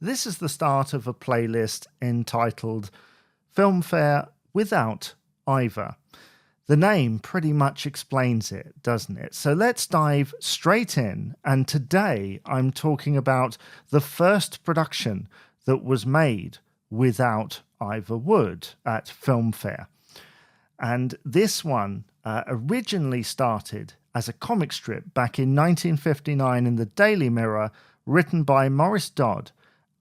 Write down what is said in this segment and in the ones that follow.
This is the start of a playlist entitled FilmFair Without Ivor. The name pretty much explains it, doesn't it? So let's dive straight in. And today I'm talking about the first production that was made without Ivor Wood at FilmFair. And this one originally started as a comic strip back in 1959 in the Daily Mirror, written by Maurice Dodd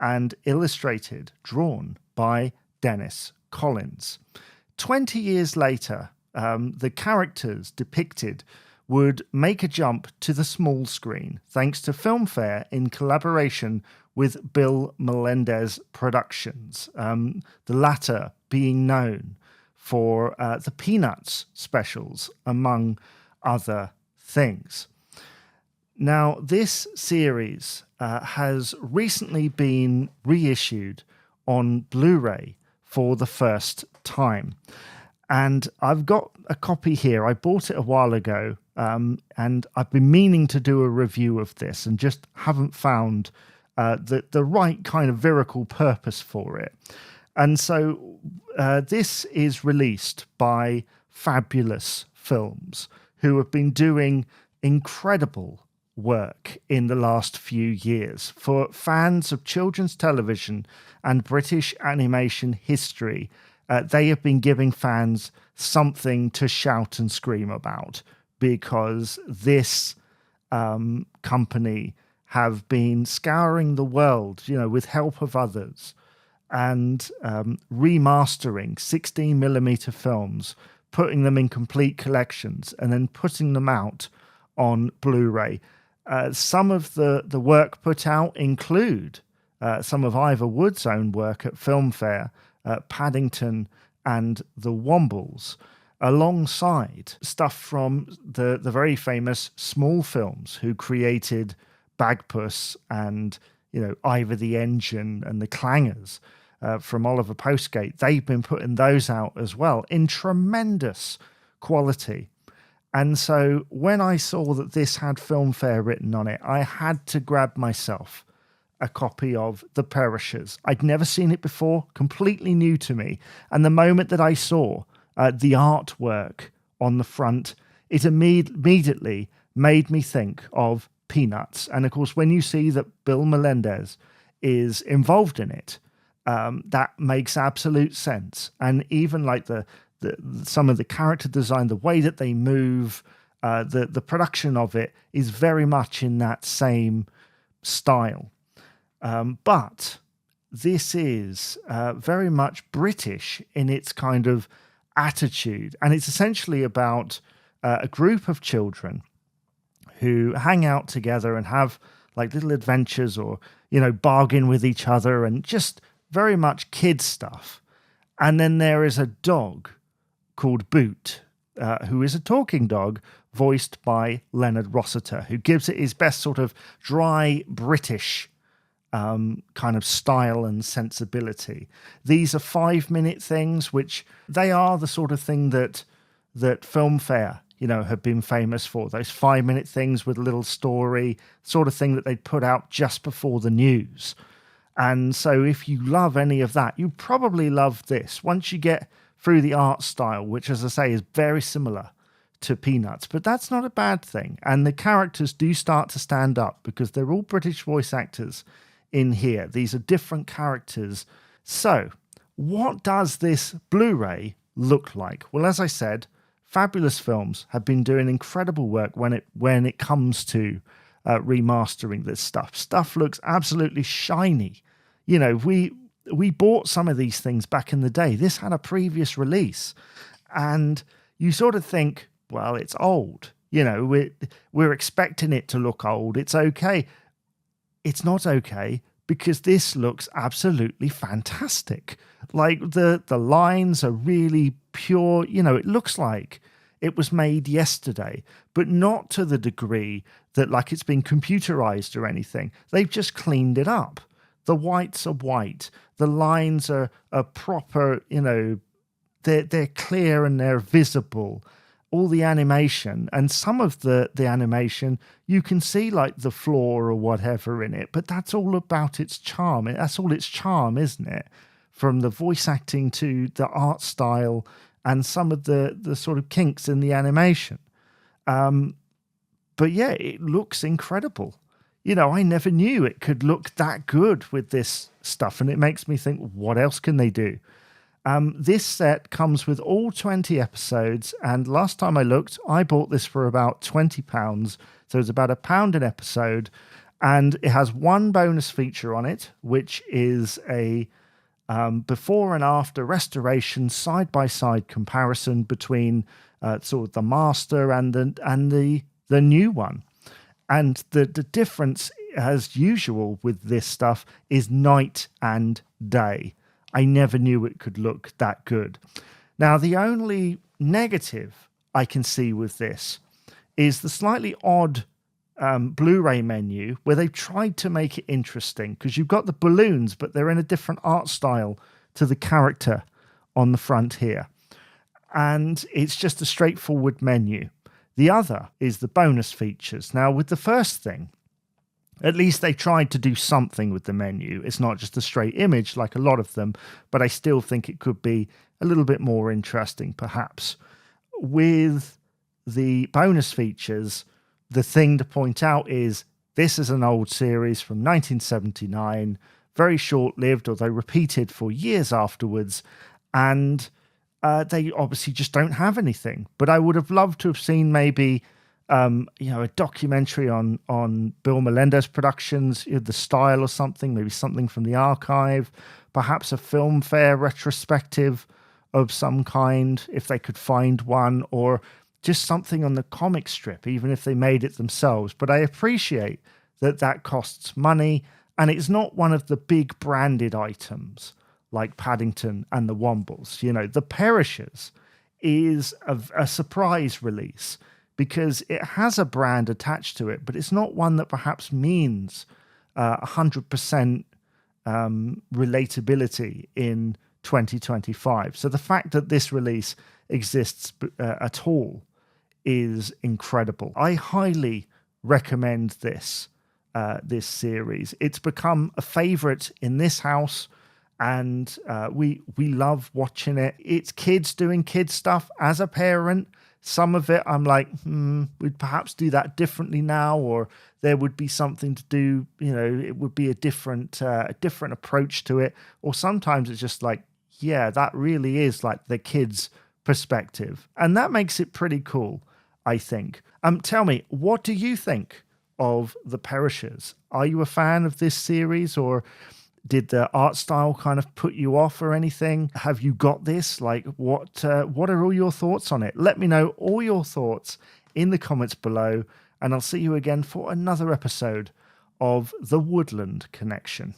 and illustrated, drawn by Dennis Collins. 20 years later, the characters depicted would make a jump to the small screen thanks to FilmFair in collaboration with Bill Melendez Productions, the latter being known for the Peanuts specials, among other things. Now, this series has recently been reissued on Blu-ray for the first time. And I've got a copy here. I bought it a while ago, and I've been meaning to do a review of this and just haven't found the right kind of lyrical purpose for it. And so this is released by Fabulous Films, who have been doing incredible work in the last few years. For fans of children's television and British animation history, they have been giving fans something to shout and scream about, because this company have been scouring the world, with help of others, and remastering 16mm films, putting them in complete collections, and then putting them out on Blu-ray. Some of the work put out include some of Ivor Wood's own work at FilmFair, Paddington and the Wombles, alongside stuff from the very famous Small Films, who created Bagpuss and Ivor the Engine and the Clangers from Oliver Postgate. They've been putting those out as well in tremendous quality. And so when I saw that this had FilmFair written on it, I had to grab myself a copy of The Perishers. I'd never seen it before, completely new to me. And the moment that I saw the artwork on the front, it immediately made me think of Peanuts. And of course, when you see that Bill Melendez is involved in it, that makes absolute sense. And even like some of the character design, the way that they move, the production of it is very much in that same style. But this is very much British in its kind of attitude. And it's essentially about a group of children who hang out together and have like little adventures, or, bargain with each other, and just very much kid stuff. And then there is a dog called Boot, who is a talking dog voiced by Leonard Rossiter, who gives it his best sort of dry British kind of style and sensibility. These are 5-minute things, which they are the sort of thing that FilmFair, have been famous for. Those 5-minute things with a little story, sort of thing that they'd put out just before the news. And so if you love any of that, you probably love this. Once you get through the art style, which, as I say, is very similar to Peanuts, but that's not a bad thing. And the characters do start to stand up, because they're all British voice actors in here. These are different characters. So what does this Blu-ray look like? Well, as I said, Fabulous Films have been doing incredible work when it comes to remastering this stuff. Stuff looks absolutely shiny. We bought some of these things back in the day. This had a previous release, and you sort of think, well, it's old. We're expecting it to look old. It's okay. It's not okay, because this looks absolutely fantastic. Like the lines are really pure. It looks like it was made yesterday, but not to the degree that like it's been computerized or anything. They've just cleaned it up. The whites are white. The lines are proper, they're clear and they're visible. all the animation, and some of the animation, you can see like the flaw or whatever in it, but that's all about its charm. That's all its charm, isn't it? From the voice acting to the art style and some of the sort of kinks in the animation. But yeah, it looks incredible. You know, I never knew it could look that good with this stuff, and it makes me think, what else can they do? This set comes with all 20 episodes, and last time I looked, I bought this for about £20, so it's about £1 an episode, and it has one bonus feature on it, which is a before and after restoration side-by-side comparison between sort of the master and the new one. And the difference, as usual with this stuff, is night and day. I never knew it could look that good. Now, the only negative I can see with this is the slightly odd Blu-ray menu where they've tried to make it interesting, because you've got the balloons, but they're in a different art style to the character on the front here. And it's just a straightforward menu. The other is the bonus features. Now, with the first thing, at least they tried to do something with the menu. It's not just a straight image like a lot of them, but I still think it could be a little bit more interesting, perhaps. With the bonus features, the thing to point out is this is an old series from 1979, very short-lived, although repeated for years afterwards, and they obviously just don't have anything. But I would have loved to have seen maybe a documentary on Bill Melendez Productions, the style or something, maybe something from the archive, perhaps a FilmFair retrospective of some kind, if they could find one, or just something on the comic strip, even if they made it themselves. But I appreciate that costs money, and it's not one of the big branded items like Paddington and the Wombles. You know, The Perishers is a surprise release because it has a brand attached to it, but it's not one that perhaps means 100% relatability in 2025. So the fact that this release exists at all is incredible. I highly recommend this series. It's become a favorite in this house, and we love watching it. It's kids doing kid stuff. As a parent, some of it I'm like, we'd perhaps do that differently now, or there would be something to do, it would be a different approach to it. Or sometimes it's just like, yeah, that really is like the kids' perspective. And that makes it pretty cool, I think. Tell me, what do you think of The Perishers? Are you a fan of this series, or did the art style kind of put you off or anything? Have you got this? Like, what are all your thoughts on it? Let me know all your thoughts in the comments below, and I'll see you again for another episode of the Woodland Connection.